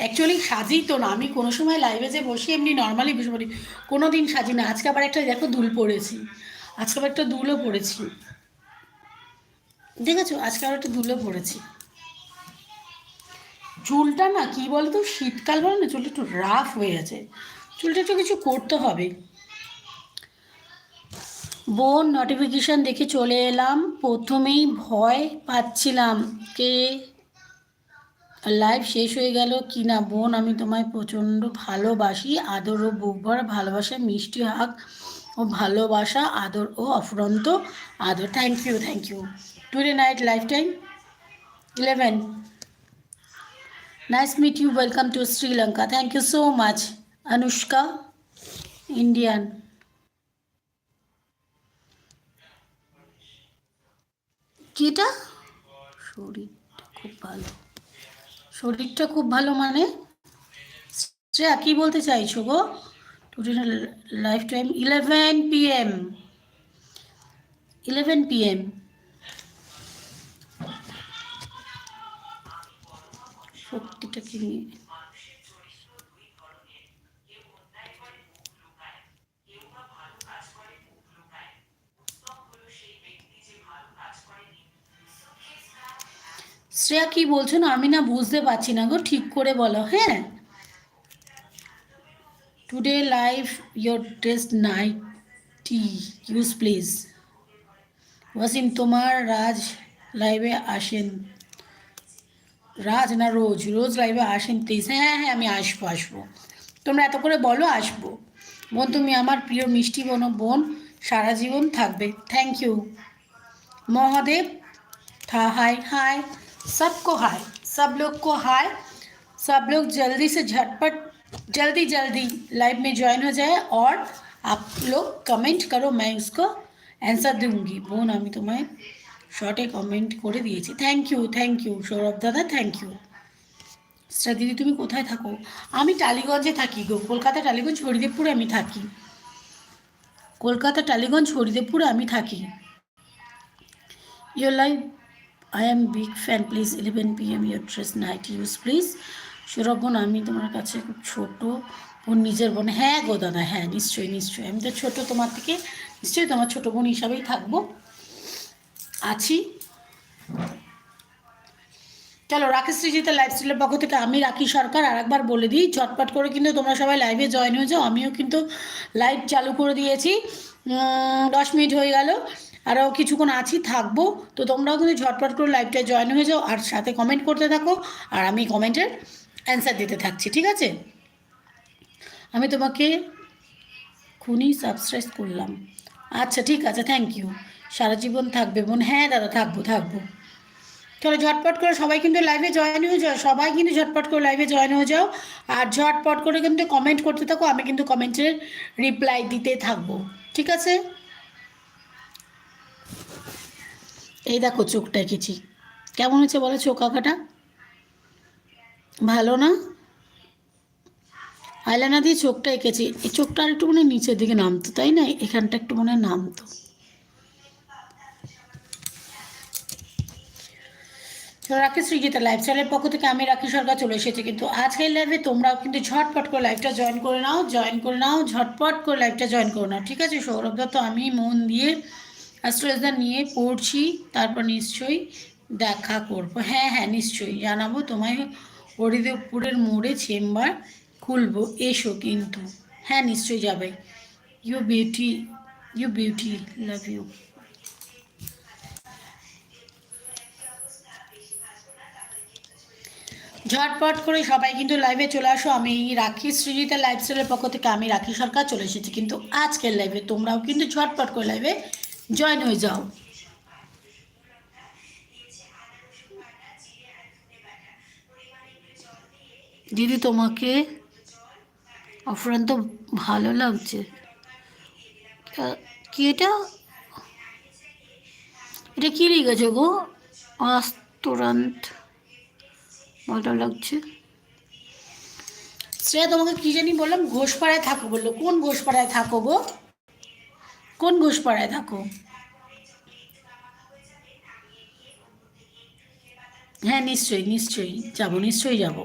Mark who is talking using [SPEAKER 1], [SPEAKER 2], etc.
[SPEAKER 1] Actually সাজি তো না, আমি কোনো সময় লাইভে যে বসি এমনি নর্মালি বসে পড়ি, কোনো দিন সাজি না। আজকে আবার একটা দেখো দুল পরেছি, আজকে আবার একটা দুলও পরেছি, দেখেছো? আজকে আবার একটা দুলও পরেছি। চুলটা না কি বলতো, শীতকাল বলে না, চুলটা একটু রাফ হয়ে আছে, চুলটা একটু কিছু করতে হবে। বোন নোটিফিকেশান দেখে চলে এলাম, প্রথমেই ভয় পাচ্ছিলাম কে লাইভ শেষ হয়ে গেল কি না। বোন আমি তোমায় প্রচণ্ড ভালোবাসি, আদর ও বুক ভরা ভালোবাসা, মিষ্টি হাক ও ভালোবাসা, আদর ও অফুরন্ত আদর। Thank you, thank you. Today night life time 11। Nice meet you, welcome to Sri Lanka. Thank you so much Anushka Indian. কিটা শরীরটা খুব ভালো, শরীরটা খুব ভালো মানে শ্রেয়া কী বলতে চাইছো গো? Today life time 11 PM, 11 PM। সত্যিটা কি নিয়ে? শ্রেয়া কি বলছো না, আমি না বুঝতে পারছি না গো, ঠিক করে বলো। হ্যাঁ, today live your test night T use please. Wasim তোমার রাজ লাইভে আসেন, রাজ না রোজ, রোজ লাইভে আসেন প্লিজ। হ্যাঁ হ্যাঁ আমি আসবো, আসবো, তোমরা এত করে বলো, আসবো। বোন তুমি আমার প্রিয় মিষ্টি বোন, বোন সারা জীবন থাকবে। থ্যাংক ইউ महादेव था। हाय हाय सबको, हाय सब लोग को, हाय सब लोग जल्दी से झटपट जल्दी जल्दी लाइव में ज्वाइन हो जाए और आप लोग कमेंट करो, मैं उसको आंसर दूंगी। বোন আমি তোমায় শর্টে কমেন্ট করে দিয়েছি। থ্যাংক ইউ সৌরভ দাদা, থ্যাংক ইউ। শ্রেয়া দিদি তুমি কোথায় থাকো? আমি টালিগঞ্জে থাকি গো, কলকাতা টালিগঞ্জ হরিদেবপুরে আমি থাকি, কলকাতা টালিগঞ্জ হরিদেবপুরে আমি থাকি। Your live, I am big fan. Please 11 PM your dress night use please. Sourav বোন আমি তোমার কাছে খুব ছোটো বোন, নিজের বোন। হ্যাঁ গো দাদা, হ্যাঁ নিশ্চয়ই নিশ্চয়ই, আমি তো ছোটো তোমার থেকে, নিশ্চয়ই তোমার ছোটো বোন হিসাবেই থাকবো, আছি। চলো রাকেশ শ্রীজিতের লাইফস্টাইলের পক্ষ থেকে আমি রাখি সরকার আর একবার বলে দিই, ঝটপট করে কিন্তু তোমরা সবাই লাইভে জয়েন হয়ে যাও। আমিও কিন্তু লাইভ চালু করে দিয়েছি, 10 মিনিট হয়ে গেল, আরও কিছুক্ষণ আছি, থাকবো। তো তোমরাও কিন্তু ঝটপট করে লাইভটায় জয়েন হয়ে যাও আর সাথে কমেন্ট করতে থাকো, আর আমি কমেন্টের অ্যান্সার দিতে থাকছি, ঠিক আছে? আমি তোমাকে খুনি সাবস্ক্রাইব করলাম, আচ্ছা ঠিক আছে, থ্যাংক ইউ। সারা জীবন থাকবে বোন, হ্যাঁ দাদা থাকবো থাকবো। চলো ঝটপট করে সবাই কিন্তু লাইভে জয়েন হয়ে যাও, সবাই কিন্তু ঝটপট করে লাইভে জয়েন হয়ে যাও আর ঝটপট করে কিন্তু কমেন্ট করতে থাকো, আমি কিন্তু কমেন্টের রিপ্লাই দিতে থাকবো, ঠিক আছে? এই দেখো চোখটা এঁকেছি, কেমন হয়েছে বলো চোখ আঁকাটা? ভালো না? আইলাইনার দিয়ে চোখটা এঁকেছি, এই চোখটা আর একটু মনে হয় নিচের দিকে নামতো, তাই না? এখানটা একটু মনে হয় নামতো। রাকেশ শ্রীজিতের লাইফস্টাইলের পক্ষ থেকে আমি রাখি সরকার চলে এসেছি কিন্তু আজকের লাইভে তোমরাও কিন্তু ঝটপট করে লাইভটা জয়েন করে নাও, জয়েন করে নাও, ঝটপট করে লাইভটা জয়েন করে নাও, ঠিক আছে? সৌরভ দত্ত আমি মন দিয়ে অ্যাস্ট্রোলজার নিয়ে পড়ছি, তারপর নিশ্চয়ই দেখা করবো। হ্যাঁ হ্যাঁ নিশ্চয়ই জানাবো তোমায়, হরিদেবপুরের মোড়ে চেম্বার খুলবো, এসো কিন্তু। হ্যাঁ নিশ্চয়ই যাবে। You beauty, you beauty, love you. ঝটপট করে সবাই কিন্তু লাইভে চলে আসো, আমি রাখি সৃজিতা লাইফস্টাইলের পক্ষ থেকে আমি রাখি সরকার চলে এসেছি কিন্তু আজকের লাইভে তোমরাও কিন্তু ঝটপট করে লাইভে জয়েন হয়ে যাও। দিদি তোমাকে অফুরন্ত ভালো লাগছে, কি এটা, এটা কি লিখেছে গো? আস্তরান্ত ভালো লাগছে। শ্রেয়া তোমাকে কি জানি বললাম, ঘোষপাড়ায় থাকো বললো, কোন ঘোষপাড়ায় থাকো গো? কোন ঘোষপাড়ায় থাকো? হ্যাঁ নিশ্চয়ই নিশ্চয়ই যাবো, নিশ্চয়ই যাবো।